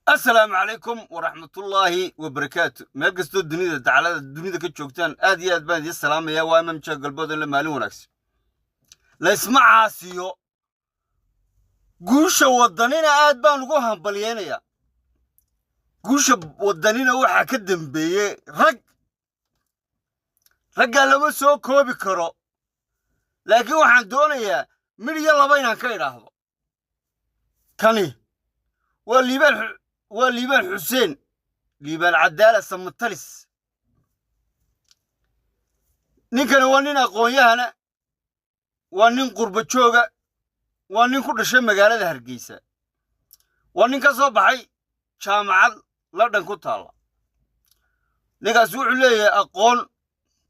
السلام عليكم ورحمة الله وبركاته. ما قصدوا الدنيا تعالى الدنيا كتشوكتان آدي آد بان السلام يا وامم شغل بدل لما لونكس لا اسمع عاسيو قوشة ودنينا آد بان وقوهم بليانا يا قوشة ودنينا وحا كدن بيه رقا لما سو كوبي كرو لكن وحان دونيا من يلا بينا كيرا هذا كاني والليبان حسين ليبان عدالة سمتلس نيكن وانين aqoon-yahana waa nin qurba jooga waa nin ku dhashay magaalada Hargeysa waa nin ka soo baxay jaamacad London ku taala ninkaas wuxuu leeyahay aqoon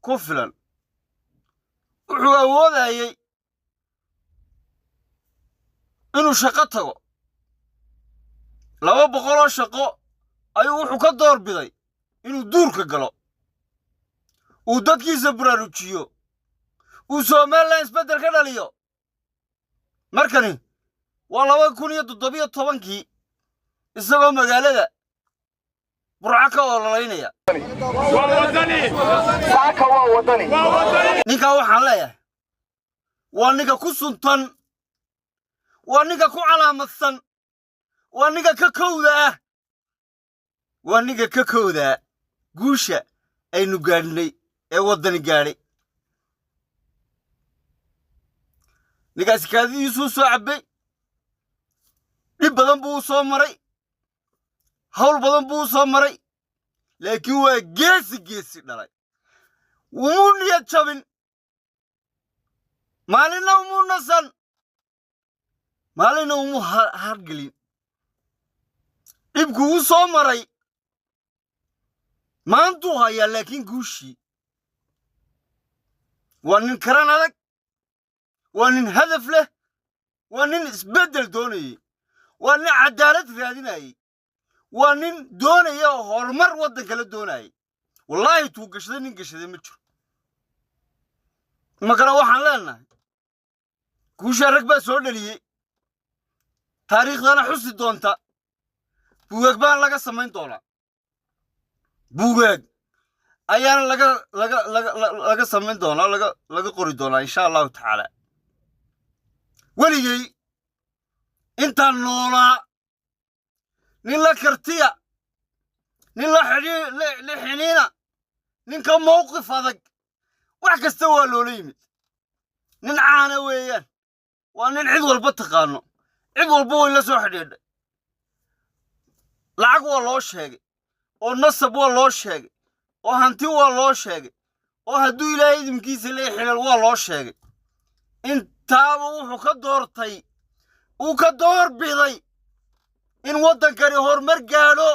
ku filan wuxuu awoodayay inuu shaqo tago 200 oo shaqo ayuu wuxuu ka doorbiday inuu duurka galo uu dadkiisa baraarujiyo uu Soomaaliland isbedel ka dhaliyo markani waa 2017 isagoo magaalada burca ka ololaynaya ninka waxaan leeyahay waa ninka ku suntan waa ninka ku calaamadsan waa ninka ka kowda waa ninka ka kowda guusha aynu gaadhnay ee wadani gaadhay ninkaas kaadiisu soo cabay dhib badan buu soo maray hawl badan buu soo maray laakiin waa geesi dhalay wuu niyad jabin maalina wuu nasan maalina wuu hargelin dhibku wuu soo maray maantuu hayaa laakiin guushii waa nin karan adag waa nin hadaf leh waa nin isbedel doonayay waa nin cadaalad raadinayay waa nin doonaya horumar waddanka la doonayay wallaahi tuu gashaday nin gashaday ma jiro makana waxaan leenahay guusha rag baa soo dhaliyey taariikhdana xusi doonta buugaag baan laga samayn doonaa buugaag ayaana laga samayn doonaa laga qori doonaa insha allahu tacaala weligay intaan noolaa nin la kartiya nin la xiniina ninka mowqif adag wax kasta waa loola yimid nin caana weeyaan waa nin cid walba taqaano cid walba way la soo xidhiidhay lacag waa loo sheegay oo nasab waa loo sheegay oo hanti waa loo sheegay oo hadduu ilaahay idinkiisa leeyahay xilal waa loo sheegay intaaba wuxuu ka doortay uu ka doorbiday in waddankani horumar gaadho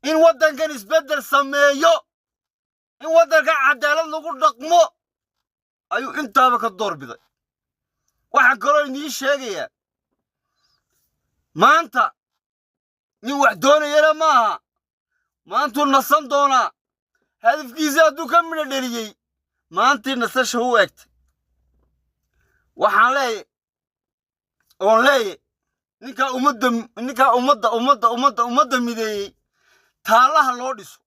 in waddankan isbedel sameeyo in waddanka cadaalad lagu dhaqmo ayuu intaaba ka doorbiday waxaan kaloo idiin sheegayaa maanta nin wax doonayana maaha maantuu nasan doonaa hadafkiisa hadduu ka midho dheliyey maantii nasasha u egtay waxaan leeyahay oon leeyahay ninkaa ummadda mideeyey taalaha loo dhiso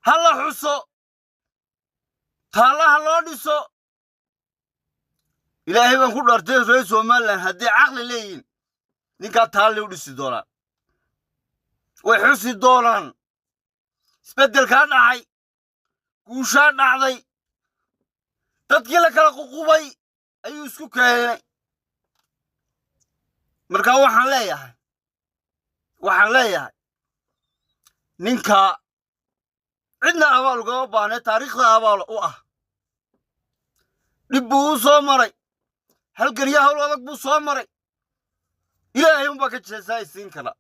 ha la xuso taalaha loo dhiso ilaahay baan ku dhaartay reer Soomaaliland haddii caqli leeyihiin ninkaa taale u dhisi doonaan way xusi doonaan isbeddelkaa dhacay guushaa dhacday dadkii la kala ququbay ayuu isku keenay markaa waxaan leeyahay ninka cidna abaal ugama baahne taariikhda abaal u ah dhib buu u soo maray halgariya hawl adag buu soo maray ilaahay unbaa ka jasaaysiin kara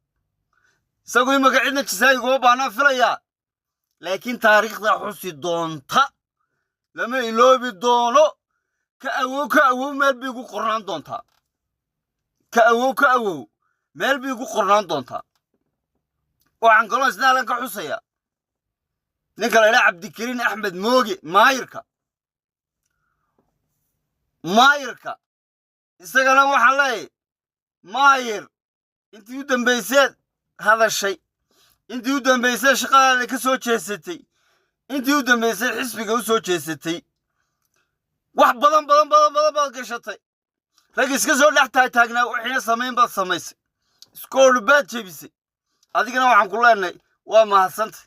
isagoo imaka cidna jasaay ugama baahnaa filayaa laakiin taariikhda xusi doonta lama iloobi doono ka awow meel bay ku qornaan doontaa ka awow meel bay ku qornaan doontaa waxaan kaloo isnaalan ka xusaya ninka la yidhaha cabdikariin axmed mooge maayirka isagana waxaan leeyahay maayir intii u dambayseed hadashay, intii u dambaysay shaqadaada ka soo jeesatay, intii u dambaysay xisbiga u soo jeesatay, wax badan baad gashatay. rag iska soo dhex taagnaa wixiina samayn baad samaysay, iskoolu baad jebisay. adigana waxaan ku leenahay waa mahadsantay,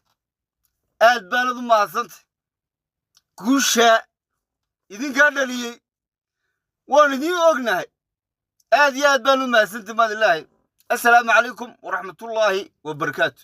aad baanad u mahadsantay. guushaa idinkaa dhaliyey waan idiin ognahay. aad iyo aad baan u mahadsantay maad ilaahay. assalaamu calaykum waraxmatullaahi wabarakaatu.